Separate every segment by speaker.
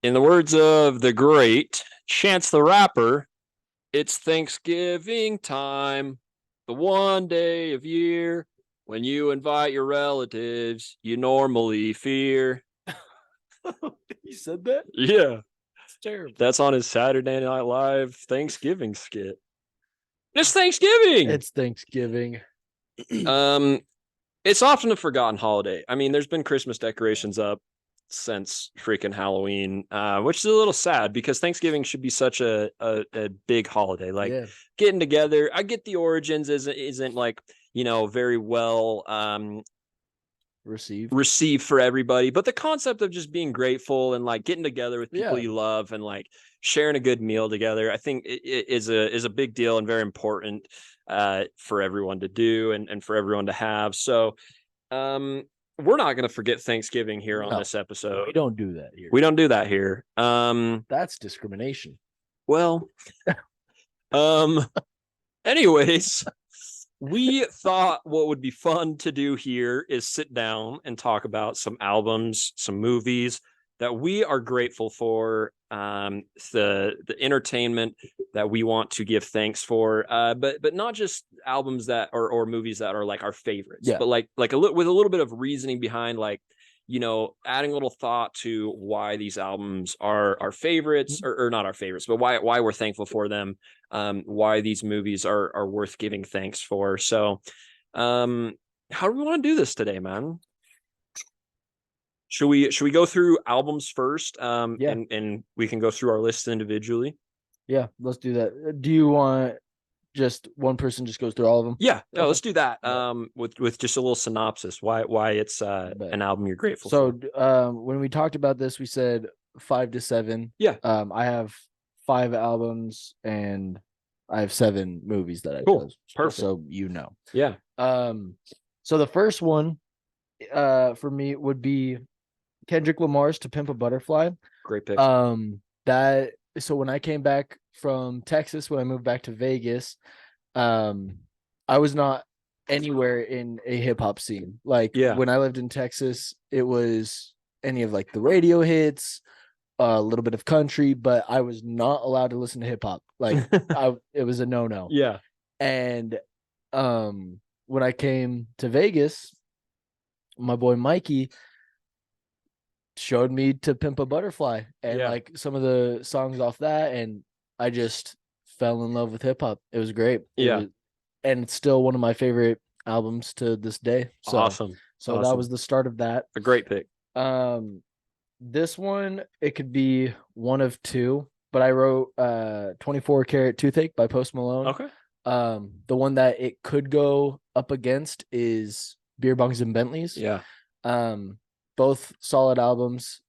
Speaker 1: In the words of the great Chance the Rapper, it's Thanksgiving time, the one day of year when you invite your relatives you normally fear.
Speaker 2: You said that?
Speaker 1: Yeah,
Speaker 2: It's terrible.
Speaker 1: that's on his Saturday Night Live Thanksgiving skit. It's Thanksgiving.
Speaker 2: It's Thanksgiving.
Speaker 1: Um, it's often a forgotten holiday. I mean, there's been Christmas decorations up since freaking Halloween, which is a little sad because Thanksgiving should be such a big holiday. Like getting together. I get the origins isn't like, very well received for everybody, but the concept of just being grateful and like getting together with people you love and like sharing a good meal together, I think it is a big deal and very important for everyone to do and for everyone to have. So we're not going to forget Thanksgiving here on this episode.
Speaker 2: We don't do that here.
Speaker 1: We don't do that here.
Speaker 2: That's discrimination.
Speaker 1: Well, anyways, we thought what would be fun to do here is sit down and talk about some albums, some movies that we are grateful for, the entertainment that we want to give thanks for, but not just albums that or movies that are like our favorites, but like with a little bit of reasoning behind, like, adding a little thought to why these albums are our favorites or not our favorites, but why we're thankful for them, why these movies are worth giving thanks for. So, how do we want to do this today, man? Should we go through albums first? And we can go through our list individually.
Speaker 2: Yeah, let's do that. Do you want just one person just goes through all of them?
Speaker 1: Yeah, no, let's do that. With just a little synopsis, why it's an album you're grateful for.
Speaker 2: So, when we talked about this, we said 5 to 7.
Speaker 1: Yeah.
Speaker 2: I have 5 albums and I have 7 movies that I chose.
Speaker 1: Perfect.
Speaker 2: So
Speaker 1: Yeah.
Speaker 2: So the first one, for me would be Kendrick Lamar's "To Pimp a Butterfly."
Speaker 1: Great pick.
Speaker 2: So when I came back from Texas, when I moved back to Vegas, I was not anywhere in a hip hop scene. Like when I lived in Texas, it was any of like the radio hits, a little bit of country, but I was not allowed to listen to hip hop. Like it was a no-no.
Speaker 1: Yeah.
Speaker 2: And when I came to Vegas, my boy Mikey showed me "To Pimp a Butterfly" and like some of the songs off that, and I just fell in love with hip hop. It was great. And it's still one of my favorite albums to this day. So,
Speaker 1: awesome.
Speaker 2: That was the start of that.
Speaker 1: A great pick.
Speaker 2: This one, it could be one of two, but I wrote 24 Karat Toothache by Post Malone.
Speaker 1: Okay.
Speaker 2: The one that it could go up against is Beer Bongs and Bentleys.
Speaker 1: Yeah.
Speaker 2: Both solid albums.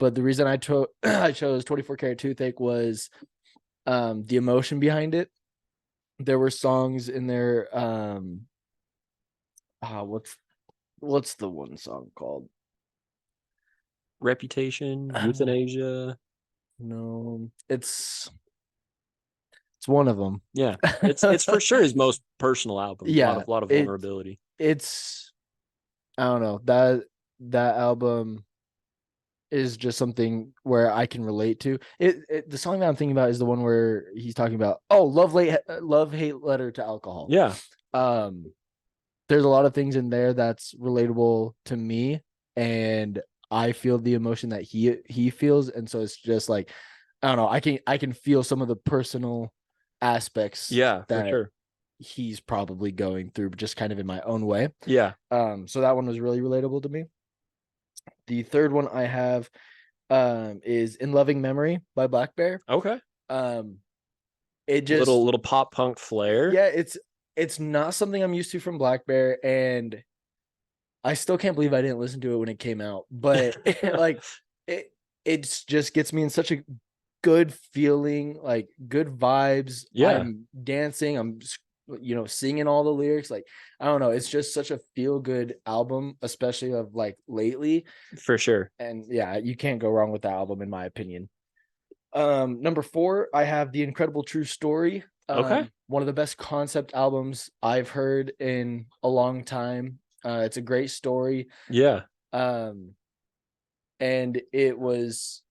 Speaker 2: But the reason I chose 24 Karat Toothache was the emotion behind it. There were songs in there. What's the one song called?
Speaker 1: Reputation, Euthanasia.
Speaker 2: No, it's one of them.
Speaker 1: Yeah, it's for sure his most personal album.
Speaker 2: Yeah,
Speaker 1: a lot of vulnerability.
Speaker 2: I don't know, that album is just something where I can relate to it. The song that I'm thinking about is the one where he's talking about love hate letter to alcohol.
Speaker 1: Yeah.
Speaker 2: There's a lot of things in there that's relatable to me, and I feel the emotion that he feels, and so it's just like, I don't know, I can feel some of the personal aspects
Speaker 1: that
Speaker 2: for
Speaker 1: sure
Speaker 2: he's probably going through, just kind of in my own way.
Speaker 1: Yeah.
Speaker 2: So that one was really relatable to me. The third one I have is "In Loving Memory" by Black Bear.
Speaker 1: Okay.
Speaker 2: It just
Speaker 1: little pop punk flair.
Speaker 2: Yeah, it's not something I'm used to from Black Bear, and I still can't believe I didn't listen to it when it came out. But like it just gets me in such a good feeling, like good vibes.
Speaker 1: Yeah.
Speaker 2: I'm dancing, I'm singing all the lyrics. Like, I don't know, it's just such a feel good album, especially of like lately.
Speaker 1: For sure.
Speaker 2: And yeah, you can't go wrong with that album in my opinion. Number 4, I have The Incredible True Story.
Speaker 1: Okay.
Speaker 2: One of the best concept albums I've heard in a long time. It's a great story.
Speaker 1: Yeah.
Speaker 2: and it was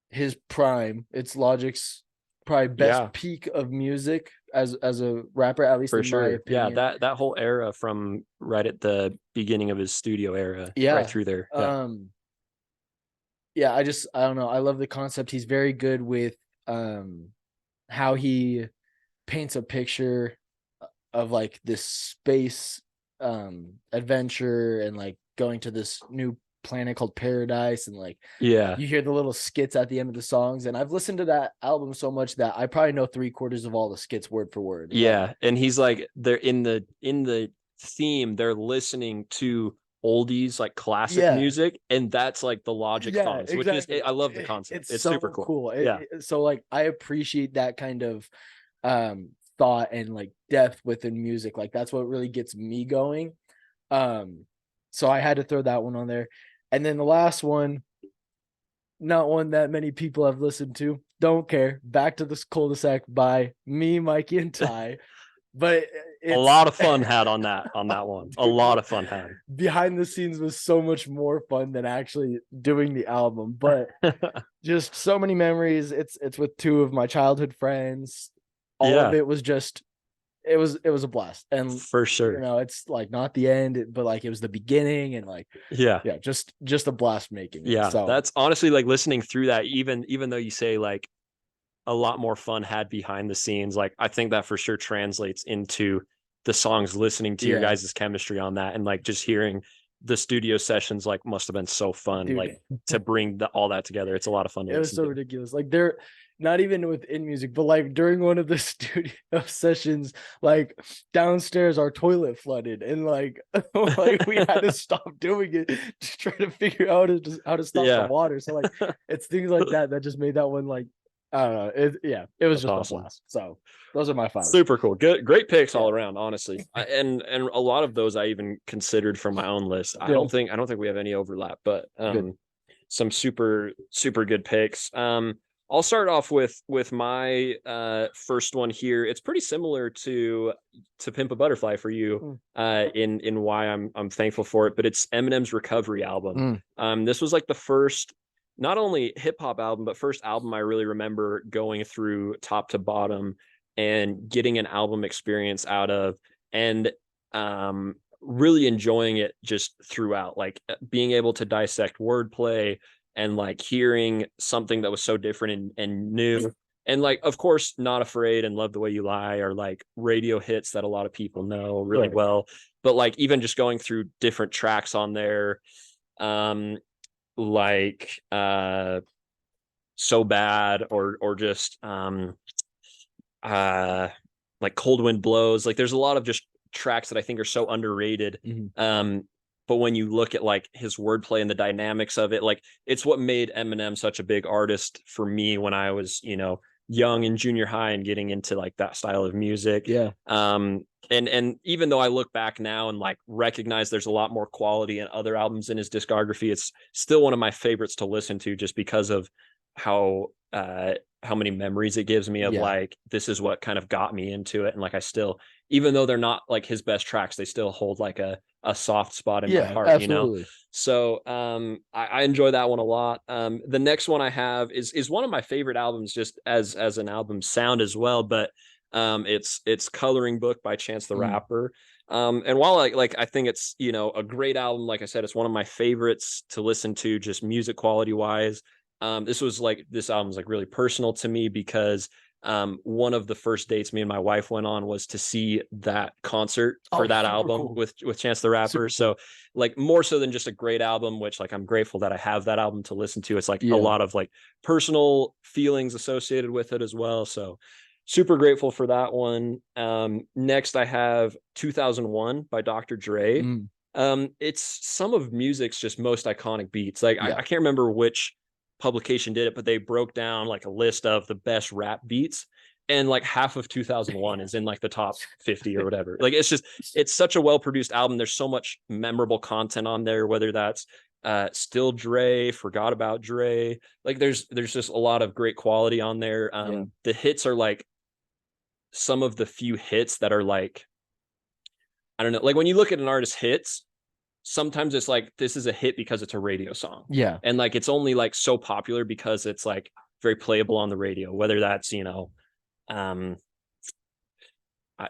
Speaker 2: his prime. It's Logic's probably best peak of music as a rapper, at least
Speaker 1: for
Speaker 2: in my opinion.
Speaker 1: Yeah, that whole era from right at the beginning of his studio era, right through there.
Speaker 2: Yeah, I don't know. I love the concept. He's very good with how he paints a picture of like this space adventure and like going to this new planet called Paradise, and like you hear the little skits at the end of the songs. And I've listened to that album so much that I probably know 3/4 of all the skits word for word.
Speaker 1: Yeah, and he's like, they're in the theme, they're listening to oldies, like classic music, and that's like the Logic songs, exactly. Which is, I love the concept. It's so super cool.
Speaker 2: So like I appreciate that kind of thought and like depth within music. Like that's what really gets me going. So I had to throw that one on there. And then the last one, not one that many people have listened to, don't care, Back to the Cul-de-sac by me, Mikey, and Ty. But
Speaker 1: a lot of fun had on that one. Dude, a lot of fun had.
Speaker 2: Behind the scenes was so much more fun than actually doing the album. But just so many memories. It's with two of my childhood friends. All of it was just, it was a blast. And
Speaker 1: for sure,
Speaker 2: you know, it's like not the end, but like it was the beginning, and like just a blast making it. So
Speaker 1: that's honestly, like, listening through that, even though you say like a lot more fun had behind the scenes, like I think that for sure translates into the songs, listening to your guys' chemistry on that, and like just hearing the studio sessions, like must have been so fun. Dude. Like to bring all that together. It's a lot of fun.
Speaker 2: It was so ridiculous. Like they're not even within music, but like during one of the studio sessions, like downstairs our toilet flooded, and like we had to stop doing it to try to figure out how to stop the water. So like it's things like that just made that one, like, I don't know. It was just awesome. A blast. So those are my 5.
Speaker 1: Super cool. Great picks all around, honestly. And a lot of those I even considered for my own list. I don't think we have any overlap, but some super good picks. I'll start off with my first one here. It's pretty similar to Pimp a Butterfly for you, in why I'm thankful for it, but it's Eminem's Recovery album. This was like the first, not only hip hop album, but first album I really remember going through top to bottom and getting an album experience out of, and really enjoying it just throughout, like being able to dissect wordplay and like hearing something that was so different and new. And like, of course, Not Afraid and Love the Way You Lie are like radio hits that a lot of people know really well. But like, even just going through different tracks on there, like So Bad, or just like Cold Wind Blows. Like there's a lot of just tracks that I think are so underrated. But when you look at like his wordplay and the dynamics of it, like it's what made Eminem such a big artist for me when I was, young in junior high and getting into like that style of music. And even though I look back now and like recognize there's a lot more quality in other albums in his discography, it's still one of my favorites to listen to, just because of how many memories it gives me of like, this is what kind of got me into it. And like, I still, even though they're not like his best tracks, they still hold like a soft spot in my heart, absolutely. So I enjoy that one a lot. The next one I have is one of my favorite albums, just as an album sound as well, but it's Coloring Book by Chance the Rapper. And while I think it's, a great album, like I said, it's one of my favorites to listen to, just music quality wise. This album's like really personal to me, because one of the first dates me and my wife went on was to see that concert for that album, cool. with Chance the Rapper. So like, more so than just a great album, which like I'm grateful that I have that album to listen to. It's like a lot of like personal feelings associated with it as well. So super grateful for that one. Next I have 2001 by Dr. Dre. It's some of music's just most iconic beats. Like I can't remember which publication did it, but they broke down like a list of the best rap beats, and like half of 2001 is in like the top 50 or whatever. Like it's such a well-produced album. There's so much memorable content on there, whether that's Still Dre, Forgot About Dre. Like there's just a lot of great quality on there. The hits are like some of the few hits that are like, I don't know, like when you look at an artist's hits, sometimes it's like this is a hit because it's a radio song.
Speaker 2: Yeah.
Speaker 1: And like it's only like so popular because it's like very playable on the radio, whether that's,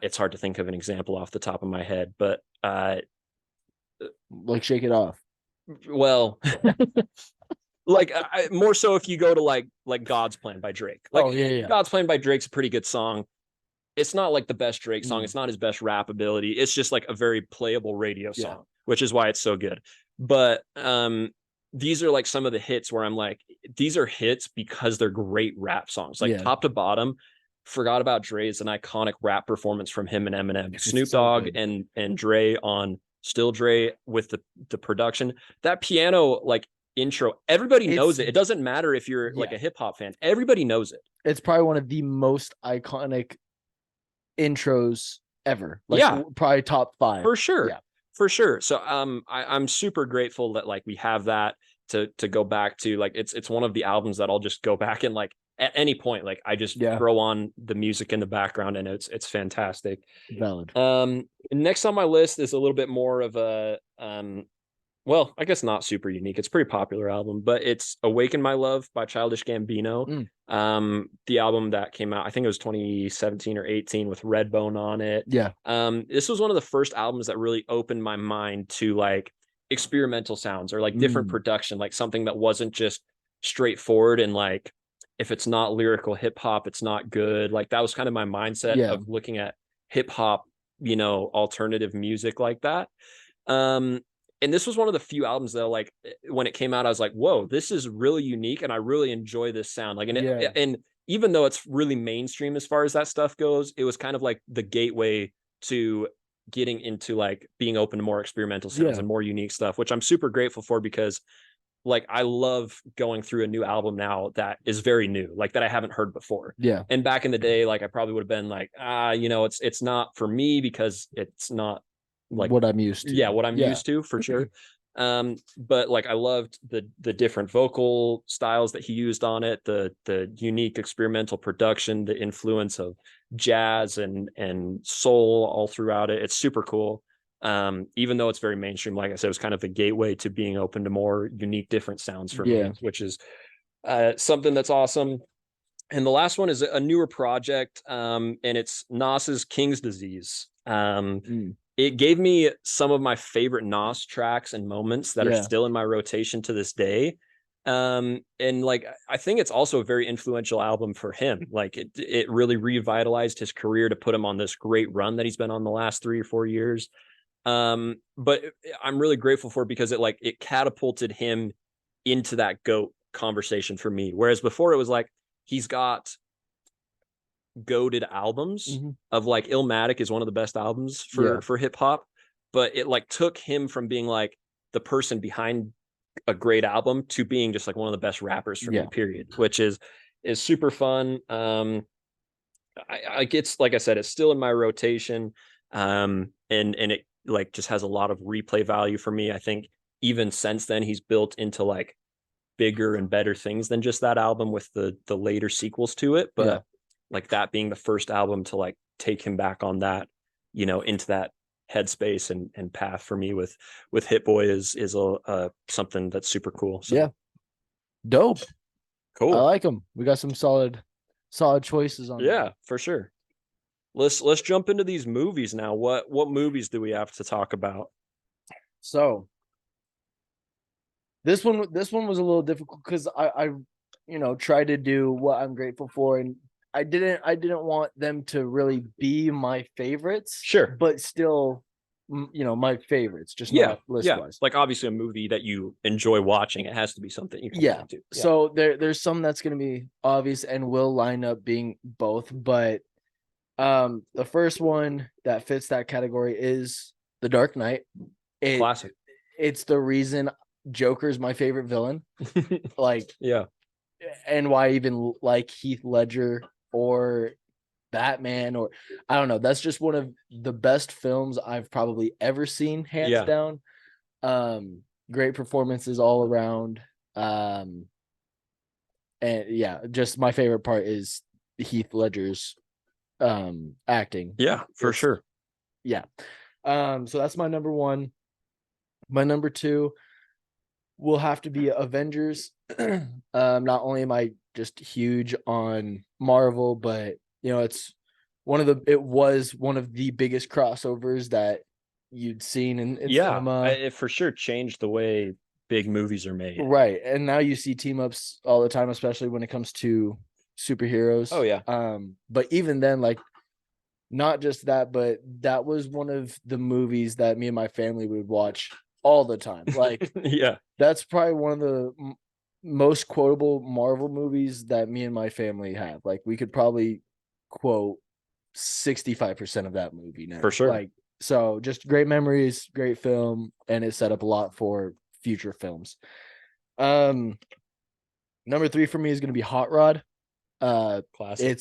Speaker 1: it's hard to think of an example off the top of my head, but
Speaker 2: like Shake It Off.
Speaker 1: Well, like more so if you go to like God's Plan by Drake. Like, God's Plan by Drake's a pretty good song. It's not like the best Drake song. It's not his best rap ability. It's just like a very playable radio song, which is why it's so good. But these are like some of the hits where I'm like, these are hits because they're great rap songs, like top to bottom. Forgot About Dre is an iconic rap performance from him and Eminem. Snoop Dogg and Dre on Still Dre with the production. That piano like intro, everybody knows it. It doesn't matter if you're like a hip hop fan. Everybody knows it.
Speaker 2: It's probably one of the most iconic intros ever. Like, probably top 5
Speaker 1: for sure. Yeah, for sure. So I'm super grateful that like we have that to go back to. Like it's one of the albums that I'll just go back and like at any point, like I just throw on the music in the background and it's fantastic.
Speaker 2: Valid.
Speaker 1: Next on my list is a little bit more of a well, I guess not super unique. It's a pretty popular album, but it's Awaken My Love by Childish Gambino. The album that came out, I think it was 2017 or 18 with Redbone on it.
Speaker 2: Yeah.
Speaker 1: This was one of the first albums that really opened my mind to like experimental sounds or like different production, like something that wasn't just straightforward and like, if it's not lyrical hip hop, it's not good. Like that was kind of my mindset of looking at hip hop, alternative music like that. And this was one of the few albums that like when it came out, I was like, whoa, this is really unique. And I really enjoy this sound. Like, and even though it's really mainstream as far as that stuff goes, it was kind of like the gateway to getting into like being open to more experimental sounds and more unique stuff, which I'm super grateful for because like I love going through a new album now that is very new, like that I haven't heard before.
Speaker 2: Yeah.
Speaker 1: And back in the day, like I probably would have been like, it's not for me because it's not like
Speaker 2: what I'm used to.
Speaker 1: Yeah, what I'm used to for sure. But like I loved the different vocal styles that he used on it, the unique experimental production, the influence of jazz and soul all throughout it. It's super cool. Even though it's very mainstream, like I said, it was kind of a gateway to being open to more unique, different sounds for me, which is something that's awesome. And the last one is a newer project, and it's Nas's King's Disease. It gave me some of my favorite Nas tracks and moments that are still in my rotation to this day. And like, I think it's also a very influential album for him. Like it really revitalized his career to put him on this great run that he's been on the last 3 or 4 years. But I'm really grateful for it because it catapulted him into that GOAT conversation for me. Whereas before it was like, he's got goated albums of like Illmatic is one of the best albums for hip hop, but it like took him from being like the person behind a great album to being just like one of the best rappers for me, period, which is super fun. I it's like I said, it's still in my rotation. And it like just has a lot of replay value for me. I think even since then he's built into like bigger and better things than just that album with the later sequels to it. But like that being the first album to like take him back on that, into that headspace and path for me with Hit Boy is something that's super cool. So
Speaker 2: dope.
Speaker 1: Cool.
Speaker 2: I like them. We got some solid choices on
Speaker 1: that. For sure. Let's jump into these movies now. What movies do we have to talk about?
Speaker 2: So this one was a little difficult because I tried to do what I'm grateful for, and I didn't want them to really be my favorites.
Speaker 1: Sure.
Speaker 2: But still, my favorites, just not list-wise.
Speaker 1: Like obviously a movie that you enjoy watching, it has to be something you can back to.
Speaker 2: So there's some that's going to be obvious and will line up being both, but the first one that fits that category is The Dark Knight.
Speaker 1: Classic.
Speaker 2: It's the reason Joker's my favorite villain. Like, and why I even like Heath Ledger or Batman, or I don't know. That's just one of the best films I've probably ever seen, hands down. Great performances all around. And just my favorite part is Heath Ledger's acting.
Speaker 1: For sure.
Speaker 2: So that's my number one. My number two will have to be Avengers. Not only am I just huge on Marvel, but it was one of the biggest crossovers that you'd seen in cinema.
Speaker 1: It for sure changed the way big movies are made.
Speaker 2: Right. And now you see team ups all the time, especially when it comes to superheroes.
Speaker 1: Oh yeah.
Speaker 2: But even then, like, not just that, but that was one of the movies that me and my family would watch all the time. Like,
Speaker 1: yeah,
Speaker 2: that's probably one of the most quotable Marvel movies that me and my family have. Like, we could probably quote 65% of that movie now.
Speaker 1: For sure.
Speaker 2: Like, so just great memories, great film, and it set up a lot for future films. Number three for me is going to be Hot Rod.
Speaker 1: Classic.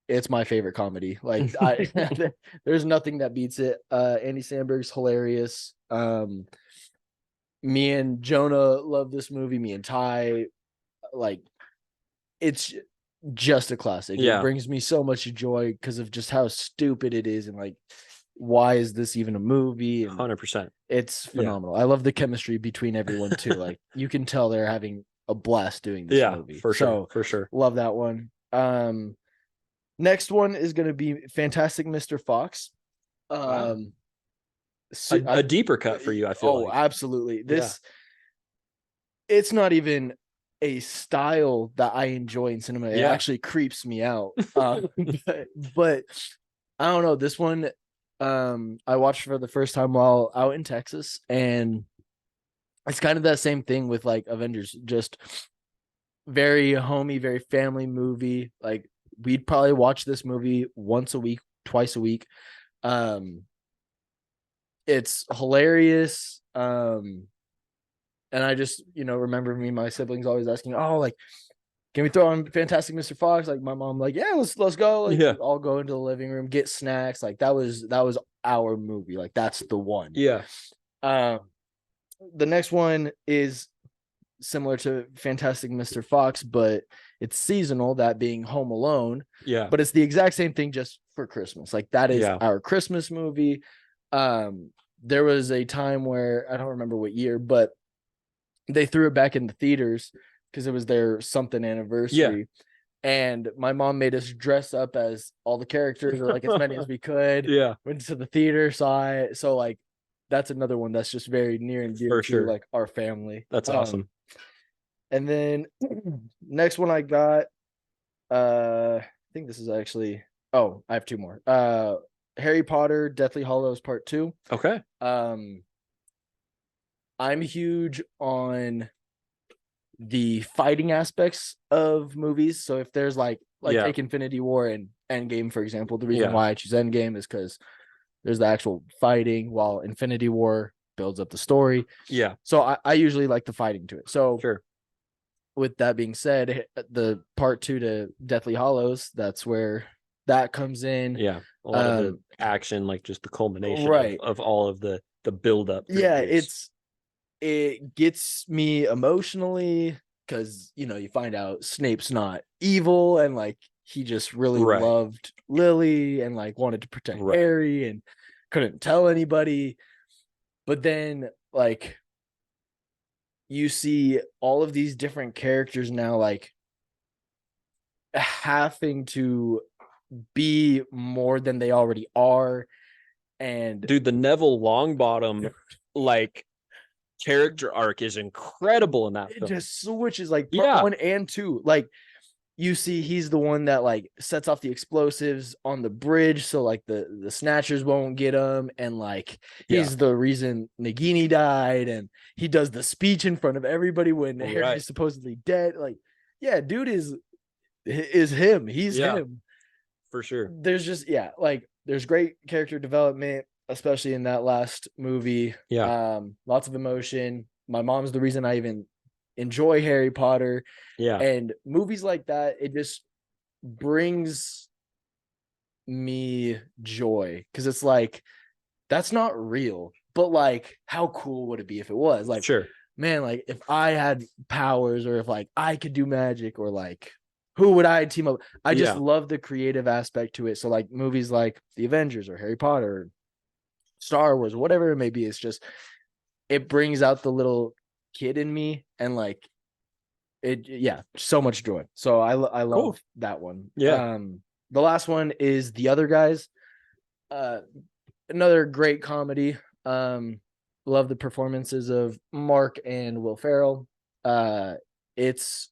Speaker 2: It's my favorite comedy. Like, there's nothing that beats it. Andy Samberg's hilarious. Me and Jonah love this movie. Me and Ty, like, it's just a classic.
Speaker 1: Yeah.
Speaker 2: It brings me so much joy because of just how stupid it is, and like, why is this even a movie?
Speaker 1: 100%.
Speaker 2: It's phenomenal. Yeah. I love the chemistry between everyone too. Like, you can tell they're having a blast doing this movie.
Speaker 1: For sure. For sure.
Speaker 2: Love that one. Next one is going to be Fantastic Mr. Fox.
Speaker 1: Wow. A deeper cut for you, I feel like.
Speaker 2: Oh, absolutely. It's not even a style that I enjoy in cinema. It actually creeps me out. But I don't know. This one, I watched for the first time while out in Texas, and it's kind of that same thing with like Avengers, just very homey, very family movie. Like, we'd probably watch this movie once a week, twice a week. It's hilarious. And I just, remember me and my siblings always asking, oh, like, can we throw on Fantastic Mr. Fox? Like, my mom, like, yeah, let's go. Like, all go into the living room, get snacks. Like, that was our movie. Like, that's the one.
Speaker 1: Yeah.
Speaker 2: The next one is similar to Fantastic Mr. Fox, but it's seasonal, that being Home Alone.
Speaker 1: Yeah.
Speaker 2: But it's the exact same thing, just for Christmas. Like, that is our Christmas movie. There was a time where, I don't remember what year, but they threw it back in the theaters because it was their something anniversary. Yeah. And my mom made us dress up as all the characters, or like as many as we could.
Speaker 1: Yeah.
Speaker 2: Went to the theater, saw it. So like, that's another one that's just very near and dear to like our family.
Speaker 1: That's awesome.
Speaker 2: And then next one I got, I think this is actually, I have two more. Harry Potter, Deathly Hallows Part 2.
Speaker 1: Okay.
Speaker 2: I'm huge on the fighting aspects of movies. So if there's like take Infinity War and Endgame, for example, the reason why I choose Endgame is because there's the actual fighting, while Infinity War builds up the story.
Speaker 1: Yeah.
Speaker 2: So I usually like the fighting to it. So with that being said, the Part 2 to Deathly Hallows, that's where that comes in.
Speaker 1: Yeah. A lot of the action, like just the culmination of all of the build up.
Speaker 2: Yeah, it gets me emotionally because you find out Snape's not evil, and like, he just really loved Lily and like wanted to protect Harry and couldn't tell anybody. But then like, you see all of these different characters now like having to be more than they already are. And
Speaker 1: dude, the Neville Longbottom like character arc is incredible in that film.
Speaker 2: It just switches like part 1 and 2. Like, you see he's the one that like sets off the explosives on the bridge, so like the snatchers won't get him, and like he's the reason Nagini died, and he does the speech in front of everybody when Harry's supposedly dead. Like, dude is him. He's him
Speaker 1: for sure.
Speaker 2: There's just like, there's great character development, especially in that last movie. Lots of emotion. My mom's the reason I even enjoy Harry Potter. And movies like that, it just brings me joy, because it's like, that's not real, but like, how cool would it be if it was? Like, man, like, if I had powers, or if like I could do magic, or like, who would I team up? I just love the creative aspect to it. So like, movies like The Avengers or Harry Potter, Star Wars, whatever it may be, it's just, it brings out the little kid in me, and like so much joy. So I love that one.
Speaker 1: Yeah.
Speaker 2: The last one is The Other Guys. Another great comedy. Love the performances of Mark and Will Ferrell. It's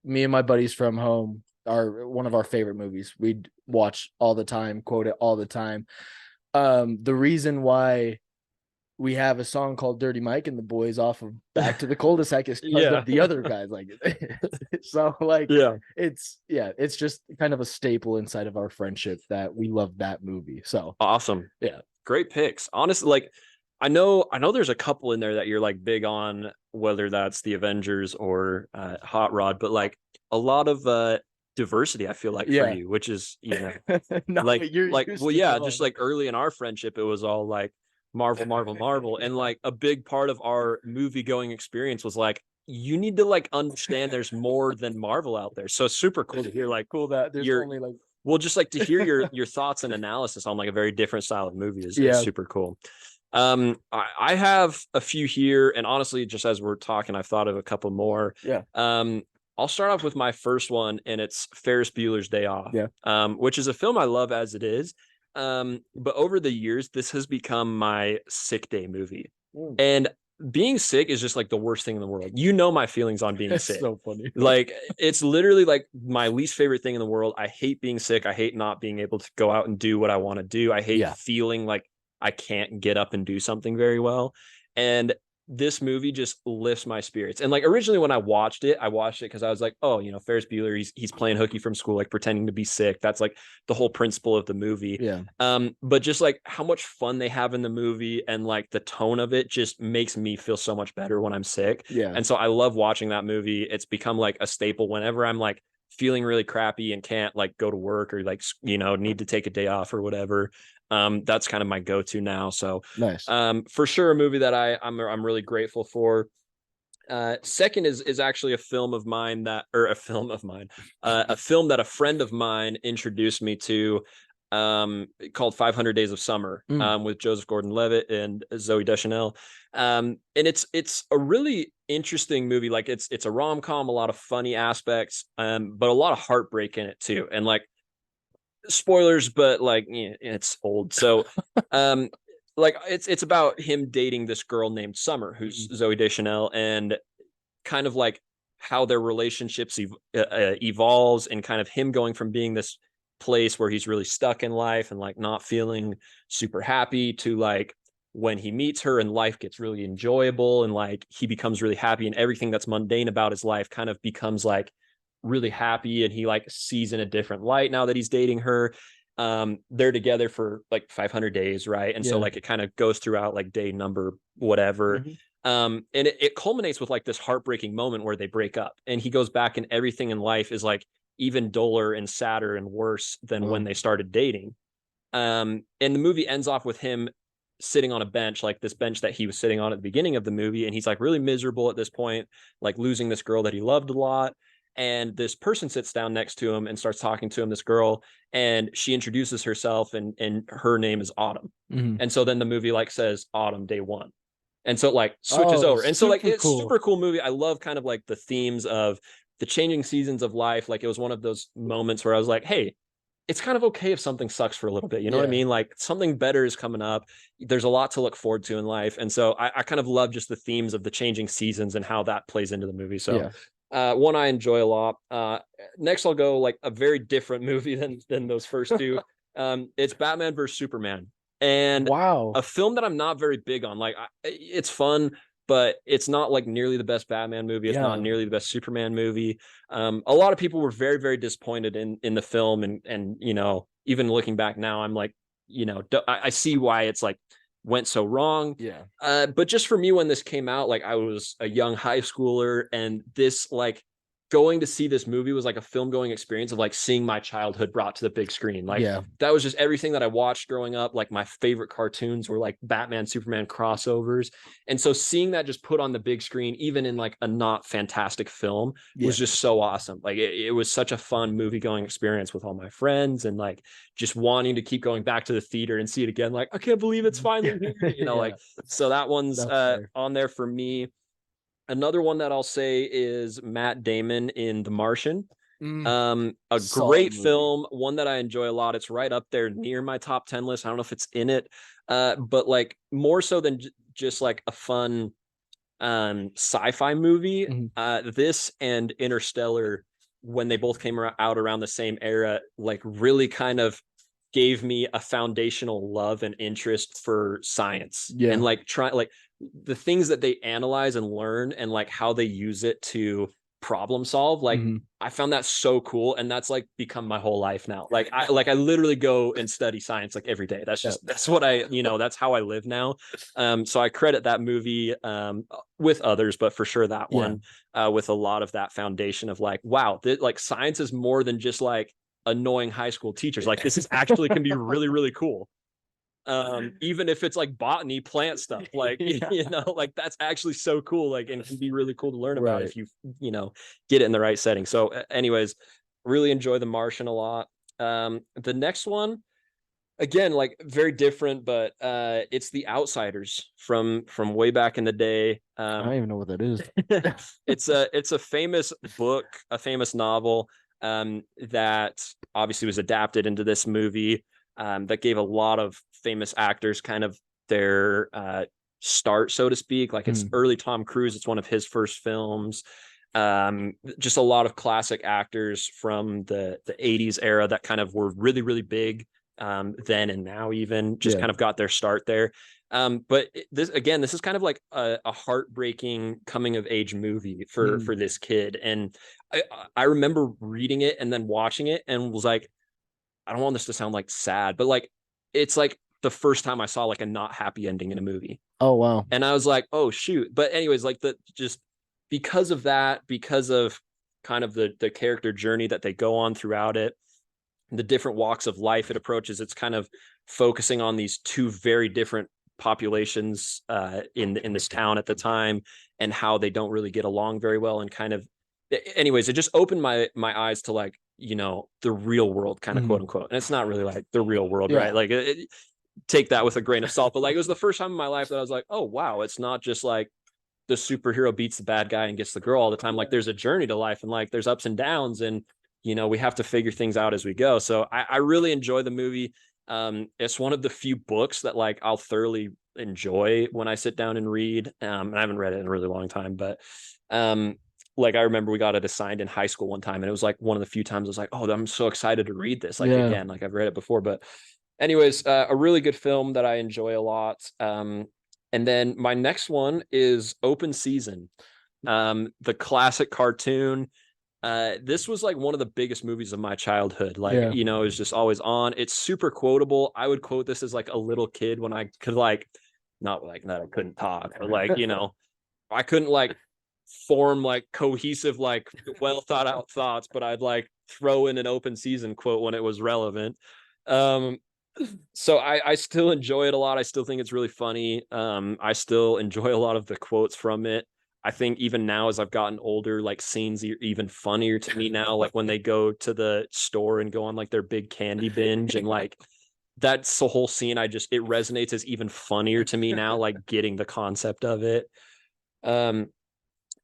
Speaker 2: me and my buddies from home are one of our favorite movies. We'd watch all the time, quote it all the time. The reason why we have a song called Dirty Mike and the boys off of Back to the Cul-de-sac is because of The Other Guys. Like, so like, it's just kind of a staple inside of our friendship that we love that movie. So
Speaker 1: awesome. Yeah. Great picks. Honestly, like, I know there's a couple in there that you're like big on, whether that's the Avengers or Hot Rod, but like a lot of diversity, I feel like, for you, which is, you know,
Speaker 2: no,
Speaker 1: like well, yeah, just like early in our friendship, it was all like Marvel, and like a big part of our movie going experience was like, you need to like understand there's more than Marvel out there. So super cool to hear like
Speaker 2: that there's only like,
Speaker 1: well, just like to hear your thoughts and analysis on like a very different style of movie is super cool. I have a few here, and honestly, just as we're talking, I've thought of a couple more. I'll start off with my first one, and it's Ferris Bueller's Day Off, which is a film I love as it is. But over the years, this has become my sick day movie. And being sick is just like the worst thing in the world. You know my feelings on being sick.
Speaker 2: So funny.
Speaker 1: Like, it's literally like my least favorite thing in the world. I hate being sick. I hate not being able to go out and do what I want to do. I hate feeling like I can't get up and do something very well. And this movie just lifts my spirits. And like, originally when I watched it because I was like, oh, you know, Ferris Bueller, he's playing hooky from school, like pretending to be sick. That's like the whole principle of the movie. But just like how much fun they have in the movie, and like the tone of it just makes me feel so much better when I'm sick. And so I love watching that movie. It's become like a staple whenever I'm like feeling really crappy and can't like go to work, or like, you know, need to take a day off or whatever. That's kind of my go-to now. So
Speaker 2: nice.
Speaker 1: For sure, a movie that I'm really grateful for. Second is actually a film that a friend of mine introduced me to, called 500 Days of Summer, with Joseph Gordon-Levitt and Zooey Deschanel. And it's a really interesting movie. Like, it's a rom-com, a lot of funny aspects, but a lot of heartbreak in it too. And like, spoilers, but like, it's old. So like, it's about him dating this girl named Summer, who's Zooey Deschanel, and kind of like how their relationships evolves, and kind of him going from being this place where he's really stuck in life and like not feeling super happy, to like when he meets her and life gets really enjoyable, and like he becomes really happy, and everything that's mundane about his life kind of becomes like really happy, and he like sees in a different light now that he's dating her. They're together for like 500 days, right? And so like it kind of goes throughout like day number whatever. And it culminates with like this heartbreaking moment where they break up, and he goes back, and everything in life is like even duller and sadder and worse than when they started dating. And the movie ends off with him sitting on a bench, like this bench that he was sitting on at the beginning of the movie, and he's like really miserable at this point, like losing this girl that he loved a lot. And this person sits down next to him and starts talking to him, this girl, and she introduces herself, and her name is Autumn. And so then the movie like says Autumn Day One. And so it like switches over. And so like, it's super cool movie. I love kind of like the themes of the changing seasons of life. Like, it was one of those moments where I was like, hey, it's kind of okay if something sucks for a little bit. You know what I mean? Like, something better is coming up. There's a lot to look forward to in life. And so I kind of love just the themes of the changing seasons and how that plays into the movie. So one I enjoy a lot. Next, I'll go like a very different movie than those first two. It's Batman vs Superman, and a film that I'm not very big on. Like, it's fun, but it's not like nearly the best Batman movie. It's not nearly the best Superman movie. A lot of people were very, very disappointed in the film, and you know, even looking back now, I'm like, you know, I see why it's like went so wrong. But just for me, when this came out, like, I was a young high schooler, and this like going to see this movie was like a film going experience of like seeing my childhood brought to the big screen. Like that was just everything that I watched growing up. Like my favorite cartoons were like Batman, Superman crossovers. And so seeing that just put on the big screen, even in like a not fantastic film, was just so awesome. Like it was such a fun movie going experience with all my friends, and like just wanting to keep going back to the theater and see it again. Like, I can't believe it's finally here, you know, like, so that one's on there for me. Another one that I'll say is Matt Damon in The Martian. A great film, one that I enjoy a lot. It's right up there near my top 10 list. I don't know if it's in it, but like more so than just like a fun sci-fi movie. This and Interstellar, when they both came out around the same era, like really kind of gave me a foundational love and interest for science, and like the things that they analyze and learn, and like how they use it to problem solve. Like I found that so cool, and that's like become my whole life now. Like I literally go and study science like every day. That's just that's what I, you know, that's how I live now. So I credit that movie with others, but for sure that one with a lot of that foundation of like, wow, like science is more than just like annoying high school teachers. Like this is actually can be really, really cool. Even if it's like botany, plant stuff, like you know, like that's actually so cool, like, and can be really cool to learn about if you know, get it in the right setting. So anyways, really enjoy The Martian a lot. The next one, again, like very different, but it's The Outsiders from way back in the day.
Speaker 2: I don't even know what that is.
Speaker 1: It's a famous book, a famous novel that obviously was adapted into this movie, that gave a lot of famous actors kind of their start, so to speak. Like it's early Tom Cruise. It's one of his first films. Just a lot of classic actors from the 80s era that kind of were really, really big then and now, even just kind of got their start there. But this is kind of like a heartbreaking coming of age movie for this kid. And I remember reading it and then watching it and was like, I don't want this to sound like sad, but like it's like the first time I saw like a not happy ending in a movie.
Speaker 2: Oh wow.
Speaker 1: And I was like, oh shoot. But anyways, like just because of that, because of kind of the character journey that they go on throughout it, the different walks of life it approaches, it's kind of focusing on these two very different populations in this town at the time, and how they don't really get along very well, and kind of, anyways, it just opened my eyes to like, you know, the real world, kind of quote unquote. And it's not really like the real world, right? Like take that with a grain of salt, but like it was the first time in my life that I was like, oh wow, it's not just like the superhero beats the bad guy and gets the girl all the time. Like there's a journey to life, and like there's ups and downs, and you know, we have to figure things out as we go. So I really enjoy the movie. It's one of the few books that like I'll thoroughly enjoy when I sit down and read. And I haven't read it in a really long time, but like I remember we got it assigned in high school one time, and it was like one of the few times I was like, oh, I'm so excited to read this. Like again, like I've read it before, but anyways, a really good film that I enjoy a lot. And then my next one is Open Season, the classic cartoon. This was like one of the biggest movies of my childhood. Like, you know, it was just always on. It's super quotable. I would quote this as like a little kid when I could like, not like that I couldn't talk, but like, you know, I couldn't like form like cohesive, like well thought out thoughts, but I'd like throw in an Open Season quote when it was relevant. So I still enjoy it a lot. I still think it's really funny. I still enjoy a lot of the quotes from it. I think even now, as I've gotten older, like scenes are even funnier to me now. Like when they go to the store and go on like their big candy binge, and like that's the whole scene. It resonates as even funnier to me now, like getting the concept of it.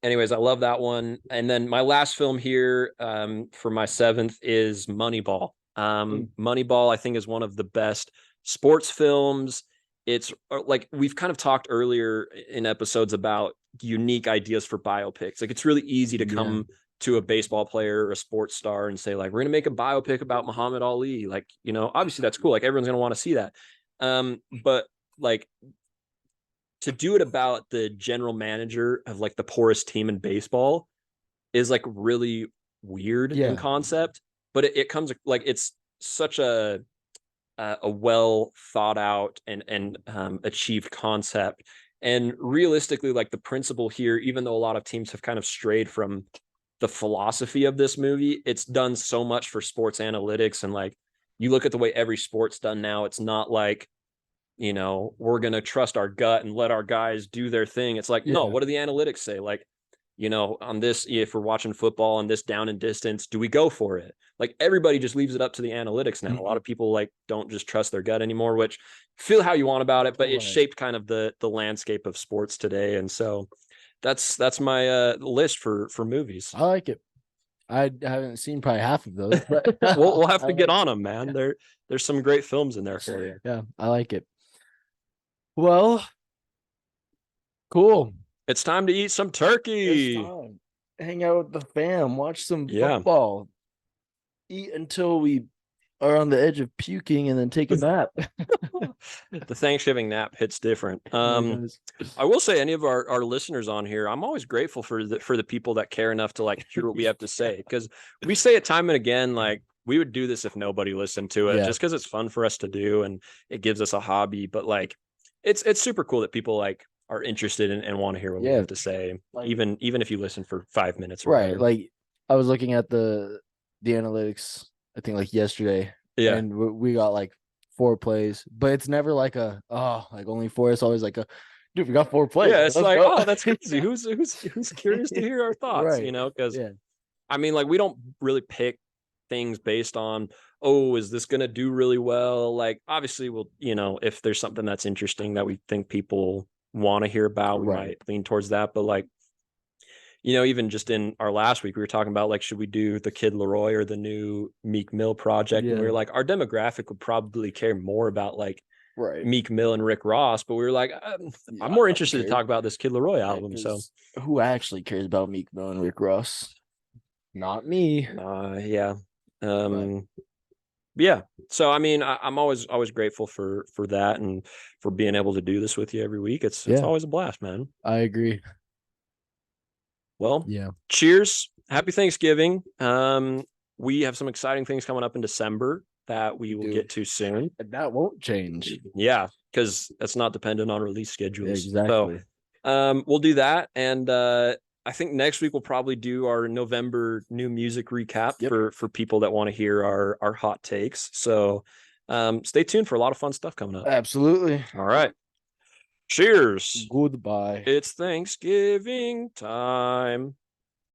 Speaker 1: Anyways, I love that one. And then my last film here, for my seventh, is Moneyball. Moneyball, I think, is one of the best sports films. It's like we've kind of talked earlier in episodes about unique ideas for biopics. Like it's really easy to come to a baseball player or a sports star and say like, we're going to make a biopic about Muhammad Ali. Like, you know, obviously that's cool. Like everyone's going to want to see that. But like to do it about the general manager of like the poorest team in baseball is like really weird in concept, but it comes like, it's such a well thought out and achieved concept. And realistically, like the principle here, even though a lot of teams have kind of strayed from the philosophy of this movie. It's done so much for sports analytics, and like you look at the way every sport's done now, it's not like, you know, we're going to trust our gut and let our guys do their thing. It's like, no, what do the analytics say? Like, you know, on this, if we're watching football on this down and distance, do we go for it? Like everybody just leaves it up to the analytics now. A lot of people like don't just trust their gut anymore, which feel how you want about it, but it shaped kind of the landscape of sports today. And so that's my list for movies.
Speaker 2: I like it. I haven't seen probably half of those, but
Speaker 1: we'll have to get on them, man. There's some great films in there for you.
Speaker 2: Yeah, I like it. Well, cool.
Speaker 1: It's time to eat some turkey.
Speaker 2: Hang out with the fam, watch some football, eat until we are on the edge of puking, and then take a nap.
Speaker 1: The Thanksgiving nap hits different. I will say, any of our listeners on here, I'm always grateful for the people that care enough to like hear what we have to say, because we say it time and again, like we would do this if nobody listened to it, just because it's fun for us to do and it gives us a hobby. But like, it's super cool that people like are interested in and want to hear what we have to say, like, even if you listen for 5 minutes.
Speaker 2: Right. Like I was looking at the analytics, I think like yesterday. Yeah. And we got like 4 plays, but it's never like like only 4. It's always like dude, we got 4 plays.
Speaker 1: Yeah. It's like, oh, that's crazy. Who's curious to hear our thoughts, you know? Because I mean, like, we don't really pick things based on, oh, is this going to do really well? Like, obviously we'll, you know, if there's something that's interesting that we think people want to hear about, we might lean towards that. But like, you know, even just in our last week, we were talking about like, should we do the Kid Leroy or the new Meek Mill project? And we were like, our demographic would probably care more about like Meek Mill and Rick Ross, but we were like, I'm more interested to talk about this Kid Leroy album. So
Speaker 2: who actually cares about Meek Mill and Rick Ross? Not me.
Speaker 1: Yeah. So, I mean, I'm always grateful for that and for being able to do this with you every week. It's always a blast, man.
Speaker 2: I agree.
Speaker 1: Well, cheers. Happy Thanksgiving. We have some exciting things coming up in December that we will get to soon.
Speaker 2: And that won't change.
Speaker 1: Yeah, because that's not dependent on release schedules.
Speaker 2: Exactly.
Speaker 1: So, we'll do that. And I think next week we'll probably do our November new music recap for people that want to hear our hot takes. So stay tuned for a lot of fun stuff coming up.
Speaker 2: Absolutely.
Speaker 1: All right. Cheers.
Speaker 2: Goodbye.
Speaker 1: It's Thanksgiving time.